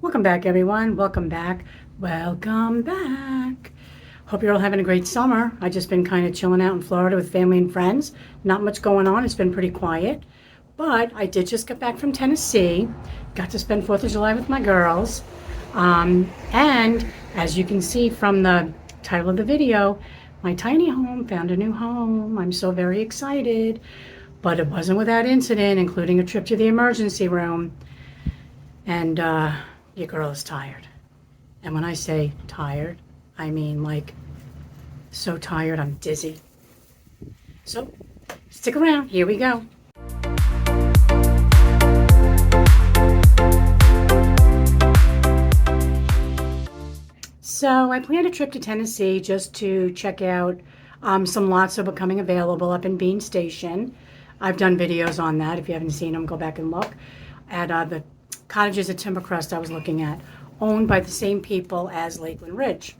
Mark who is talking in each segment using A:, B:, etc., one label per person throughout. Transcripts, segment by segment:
A: Welcome back, everyone. Welcome back. Welcome back. Hope you're all having a great summer. I've just been kind of chilling out in Florida with family and friends. Not much going on. It's been pretty quiet. But I did just get back from Tennessee. Got to spend 4th of July with my girls. And as you can see from the title of the video, my tiny home found a new home. I'm so very excited. But it wasn't without incident, including a trip to the emergency room. And your girl is tired. And when I say tired, I mean like so tired I'm dizzy. So stick around, here we go. So I planned a trip to Tennessee just to check out some lots that were becoming available up in Bean Station. I've done videos on that. If you haven't seen them, go back and look at the Cottages at Timbercrest I was looking at, owned by the same people as Lakeland Ridge.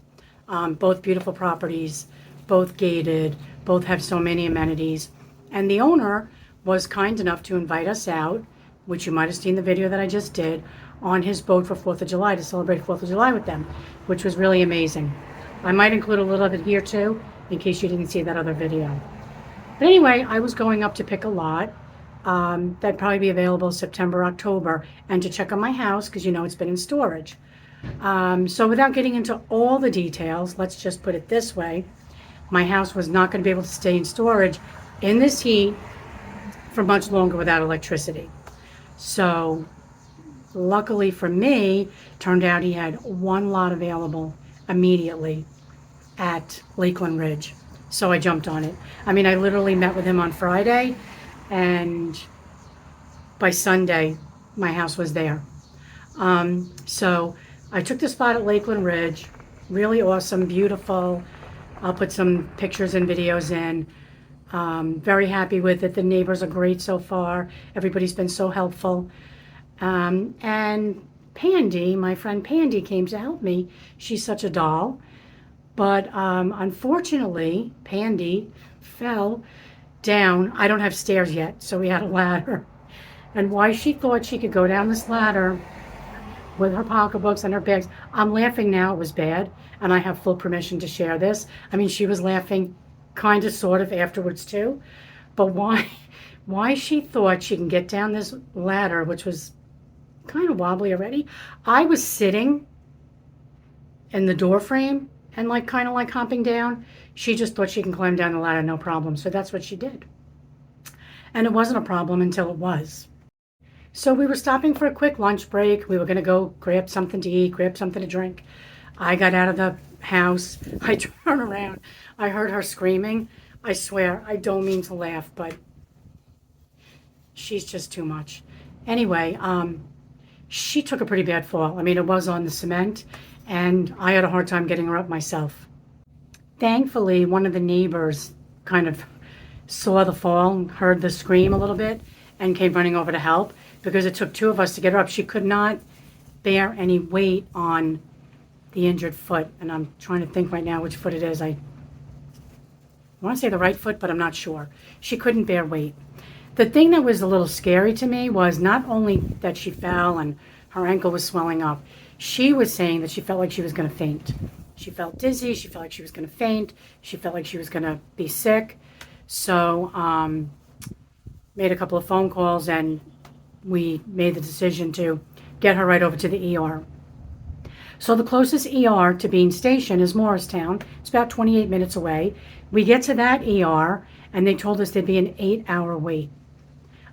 A: Both beautiful properties, both gated, both have so many amenities. And the owner was kind enough to invite us out, which you might have seen the video that I just did, on his boat for 4th of July to celebrate 4th of July with them, which was really amazing. I might include a little of it here too, in case you didn't see that other video. But anyway, I was going up to pick a lot. That'd probably be available September, October, and to check on my house because you know it's been in storage. So without getting into all the details, let's just put it this way. My house was not going to be able to stay in storage in this heat for much longer without electricity. So luckily for me, turned out he had one lot available immediately at Lakeland Ridge. So I jumped on it. I mean, I literally met with him on Friday, and by Sunday, my house was there. So I took the spot at Lakeland Ridge. Really awesome, beautiful. I'll put some pictures and videos in. Very happy with it. The neighbors are great so far. Everybody's been so helpful. And Pandy, my friend Pandy, came to help me. She's such a doll. But unfortunately, Pandy fell down. I don't have stairs yet, so we had a ladder. And why she thought she could go down this ladder with her pocketbooks and her bags, I'm laughing now. It was bad, and I have full permission to share this. I mean, she was laughing kind of sort of afterwards too. But why she thought she can get down this ladder, which was kind of wobbly already. I was sitting in the door frame and like kind of like hopping down. She just thought she can climb down the ladder, no problem. So that's what she did. And it wasn't a problem until it was. So we were stopping for a quick lunch break. We were going to go grab something to eat, grab something to drink. I got out of the house. I turned around. I heard her screaming. I swear, I don't mean to laugh, but she's just too much. Anyway, she took a pretty bad fall. I mean, it was on the cement, and I had a hard time getting her up myself. Thankfully, one of the neighbors kind of saw the fall, heard the scream a little bit, and came running over to help because it took two of us to get her up. She could not bear any weight on the injured foot, and I'm trying to think right now which foot it is. I want to say the right foot, but I'm not sure. She couldn't bear weight. The thing that was a little scary to me was not only that she fell and her ankle was swelling up, she was saying that she felt like she was going to faint. She felt dizzy. She felt like she was going to faint. She felt like she was going to be sick. So made a couple of phone calls, and we made the decision to get her right over to the ER. So the closest ER to Bean Station is Morristown. It's about 28 minutes away. We get to that ER, and they told us there'd be an 8-hour wait.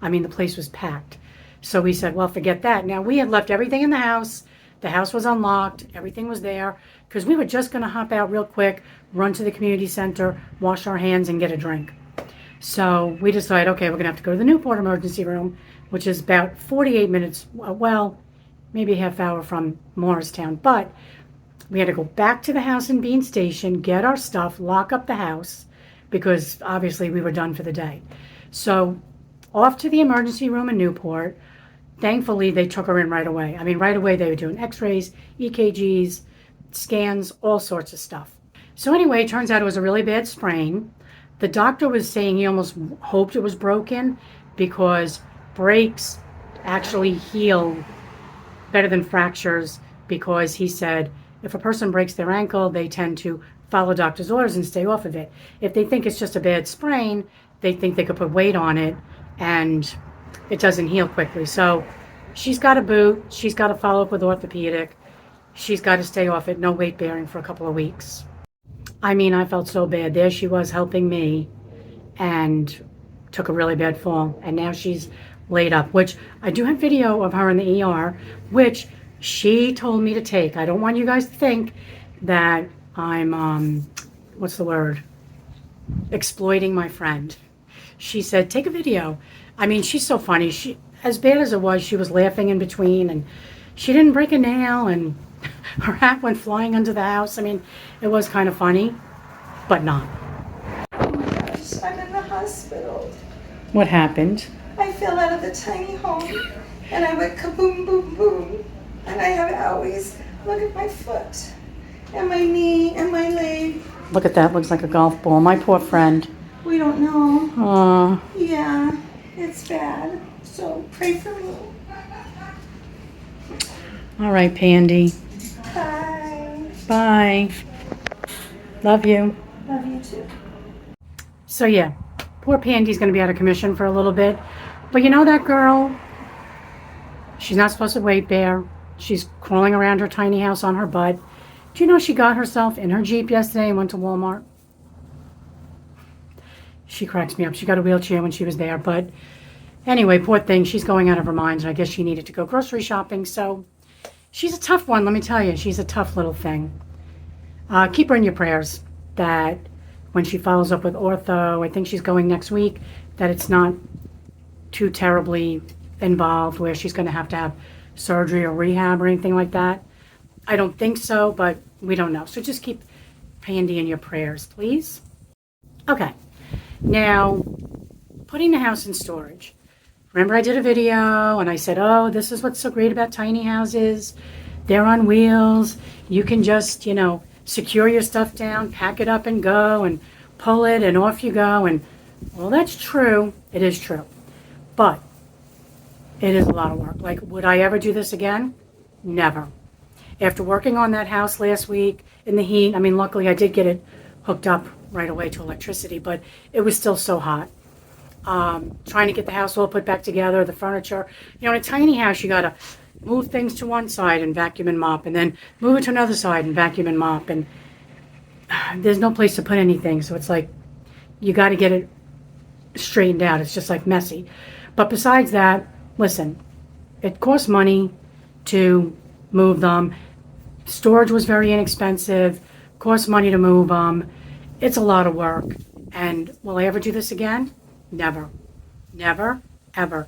A: I mean, the place was packed. So we said, well, forget that. Now, we had left everything in the house. The house was unlocked. Everything was there because we were just going to hop out real quick, run to the community center, wash our hands, and get a drink. So we decided, okay, we're going to have to go to the Newport emergency room, which is about 48 minutes, well, maybe a half hour from Morristown. But we had to go back to the house in Bean Station, get our stuff, lock up the house, because obviously we were done for the day. So off to the emergency room in Newport. Thankfully, they took her in right away. I mean, right away, they were doing x-rays, EKGs, scans, all sorts of stuff. So anyway, it turns out it was a really bad sprain. The doctor was saying he almost hoped it was broken because breaks actually heal better than fractures, because he said if a person breaks their ankle, they tend to follow doctor's orders and stay off of it. If they think it's just a bad sprain, they think they could put weight on it and it doesn't heal quickly. So she's got a boot. She's got to follow up with orthopedic. She's got to stay off it, no weight bearing for a couple of weeks. I mean, I felt so bad. There she was helping me and took a really bad fall. And now she's laid up, which I do have video of her in the ER, which she told me to take. I don't want you guys to think that I'm, what's the word? Exploiting my friend. She said, take a video. I mean, she's so funny. She, as bad as it was, she was laughing in between, and she didn't break a nail, and her hat went flying under the house. I mean, it was kind of funny, but not.
B: Oh my gosh, I'm in the hospital.
A: What happened?
B: I fell out of the tiny home and I went kaboom, boom, boom. And I have owies. Look at my foot and my knee and my leg.
A: Look at that. Looks like a golf ball. My poor friend.
B: We don't know.
A: Aw.
B: Yeah, it's bad. So pray for me.
A: All right, Pandy.
B: Bye.
A: Bye. Love you.
B: Love you too.
A: So yeah, poor Pandy's going to be out of commission for a little bit. But you know that girl? She's not supposed to weight bear. She's crawling around her tiny house on her butt. Do you know she got herself in her Jeep yesterday and went to Walmart? She cracks me up. She got a wheelchair when she was there. But anyway, poor thing. She's going out of her mind. And I guess she needed to go grocery shopping. So she's a tough one, let me tell you. She's a tough little thing. Keep her in your prayers that when she follows up with ortho, I think she's going next week, that it's not too terribly involved where she's going to have surgery or rehab or anything like that. I don't think so, but we don't know. So just keep Pandy in your prayers, please. Okay. Now, putting the house in storage. Remember I did a video and I said, oh, this is what's so great about tiny houses. They're on wheels. You can just, secure your stuff down, pack it up and go and pull it and off you go. And well, that's true. It is true. But it is a lot of work. Like, would I ever do this again? Never. After working on that house last week in the heat, I mean, luckily I did get it hooked up right away to electricity, but it was still so hot. Trying to get the house all put back together, the furniture. In a tiny house, you got to move things to one side and vacuum and mop, and then move it to another side and vacuum and mop, and there's no place to put anything, so it's like you got to get it straightened out. It's just like messy. But besides that, listen, it costs money to move them. Storage was very inexpensive, costs money to move them. It's a lot of work. And will I ever do this again? Never. Never, ever.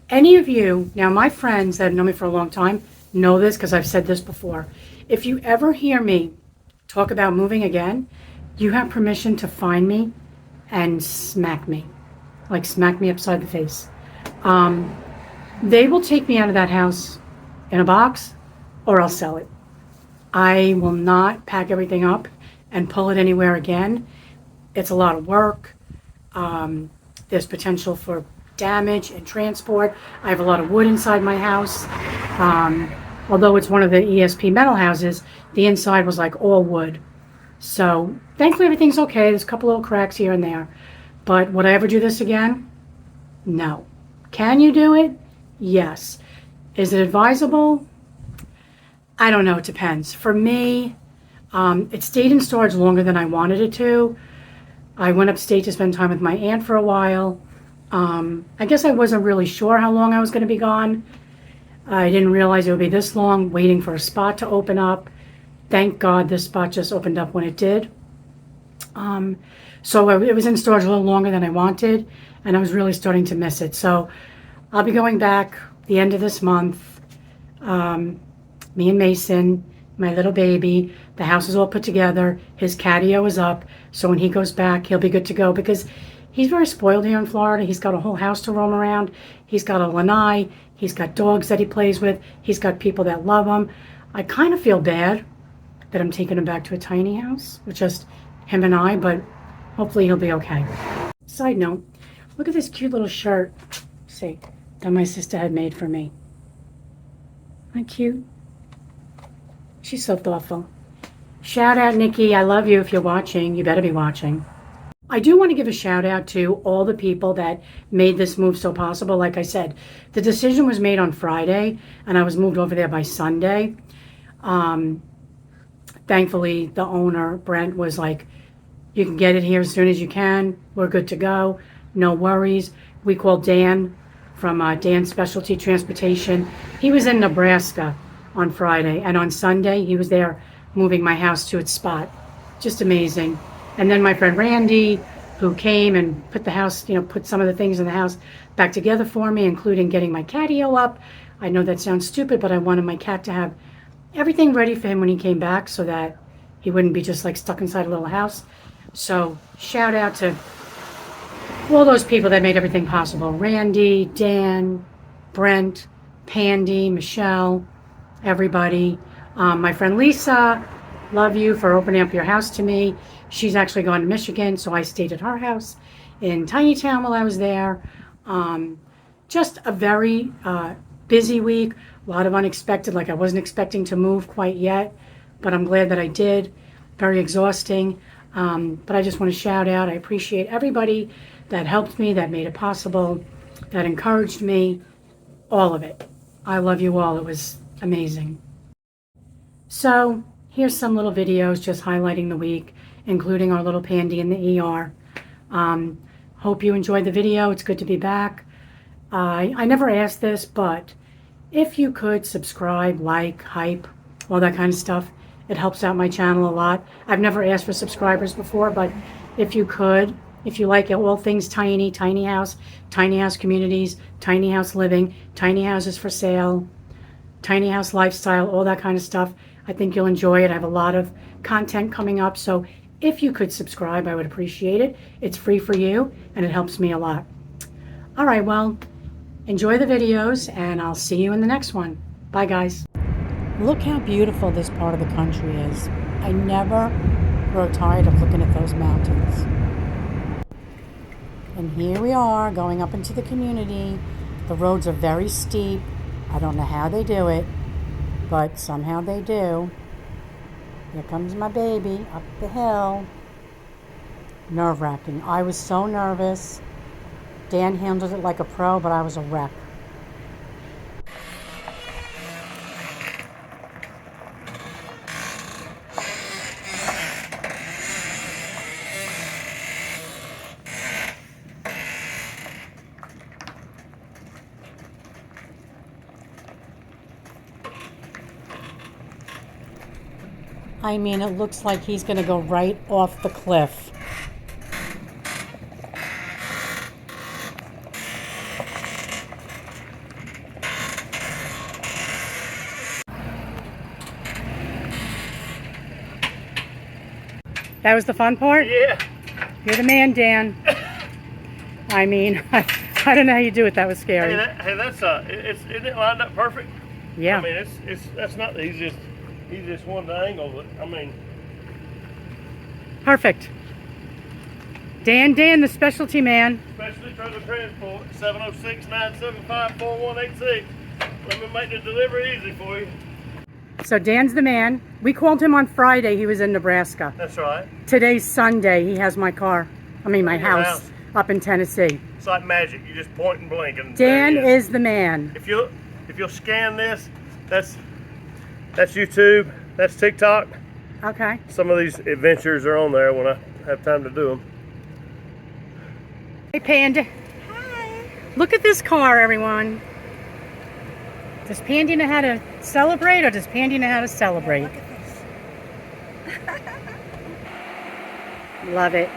A: Any of you, now my friends that have known me for a long time know this because I've said this before. If you ever hear me talk about moving again, you have permission to find me and smack me. Like smack me upside the face. They will take me out of that house in a box or I'll sell it. I will not pack everything up and pull it anywhere again. It's a lot of work. There's potential for damage and transport. I have a lot of wood inside my house. Although it's one of the ESP metal houses, the inside was like all wood. So thankfully everything's okay. There's a couple little cracks here and there. But would I ever do this again? No. Can you do it? Yes. Is it advisable? I don't know. It depends. For me, it stayed in storage longer than I wanted it to. I went upstate to spend time with my aunt for a while. I guess I wasn't really sure how long I was going to be gone. I didn't realize it would be this long, waiting for a spot to open up. Thank God this spot just opened up when it did. So it was in storage a little longer than I wanted, and I was really starting to miss it. So I'll be going back the end of this month. Me and Mason, my little baby, the house is all put together. His catio is up. So when he goes back, he'll be good to go because he's very spoiled here in Florida. He's got a whole house to roam around. He's got a lanai. He's got dogs that he plays with. He's got people that love him. I kind of feel bad that I'm taking him back to a tiny house with just him and I, but hopefully he'll be okay. Side note, look at this cute little shirt, see, that my sister had made for me. Isn't that cute? She's so thoughtful. Shout out, Nikki. I love you if you're watching. You better be watching. I do want to give a shout out to all the people that made this move so possible. Like I said, the decision was made on Friday, and I was moved over there by Sunday. Thankfully, the owner, Brent, was like, you can get it here as soon as you can. We're good to go. No worries. We called Dan from Dan Specialty Transportation. He was in Nebraska on Friday, and on Sunday, he was there moving my house to its spot. Just amazing. And then my friend Randy, who came and put the house, put some of the things in the house back together for me, including getting my catio up. I know that sounds stupid, but I wanted my cat to have everything ready for him when he came back so that he wouldn't be just like stuck inside a little house. So shout out to all those people that made everything possible. Randy, Dan, Brent, Pandy, Michelle, everybody. My friend Lisa, love you for opening up your house to me. She's actually gone to Michigan, so I stayed at her house in Tiny Town while I was there. Just a very busy week, a lot of unexpected, like I wasn't expecting to move quite yet, but I'm glad that I did. Very exhausting, but I just want to shout out, I appreciate everybody that helped me, that made it possible, that encouraged me, all of it. I love you all. It was amazing. So here's some little videos just highlighting the week, including our little Pandy in the ER. Hope you enjoyed the video. It's good to be back. I never asked this, but if you could subscribe, like, hype, all that kind of stuff, it helps out my channel a lot. I've never asked for subscribers before, but if you could, if you like all things tiny, tiny house communities, tiny house living, tiny houses for sale, tiny house lifestyle, all that kind of stuff, I think you'll enjoy it. I have a lot of content coming up, so if you could subscribe, I would appreciate it. It's free for you, and it helps me a lot. All right, well, enjoy the videos, and I'll see you in the next one. Bye, guys. Look how beautiful this part of the country is. I never grow tired of looking at those mountains. And here we are, going up into the community. The roads are very steep. I don't know how they do it, but somehow they do. Here comes my baby up the hill. Nerve-wracking. I was so nervous. Dan handled it like a pro, but I was a wreck. I mean, it looks like he's going to go right off the cliff. That was the fun part?
C: Yeah.
A: You're the man, Dan. I mean, I don't know how you do it. That was scary.
C: Hey, that's isn't it lined up perfect?
A: Yeah.
C: I mean, that's not the easiest. He just wanted the angle, but I mean.
A: Perfect. Dan, the specialty man.
C: Specialty Trailer Transport, 706-975-4186. Let me make the delivery easy for you.
A: So Dan's the man. We called him on Friday. He was in Nebraska.
C: That's right.
A: Today's Sunday. He has my house up in Tennessee.
C: It's like magic. You just point and blink, and
A: Dan is the man.
C: If you'll scan this, that's YouTube. That's TikTok.
A: Okay.
C: Some of these adventures are on there when I have time to do them.
A: Hey, Panda.
B: Hi.
A: Look at this car, everyone. Does Pandy know how to celebrate, or does Pandy know how to celebrate?
B: Look at this.
A: Love it.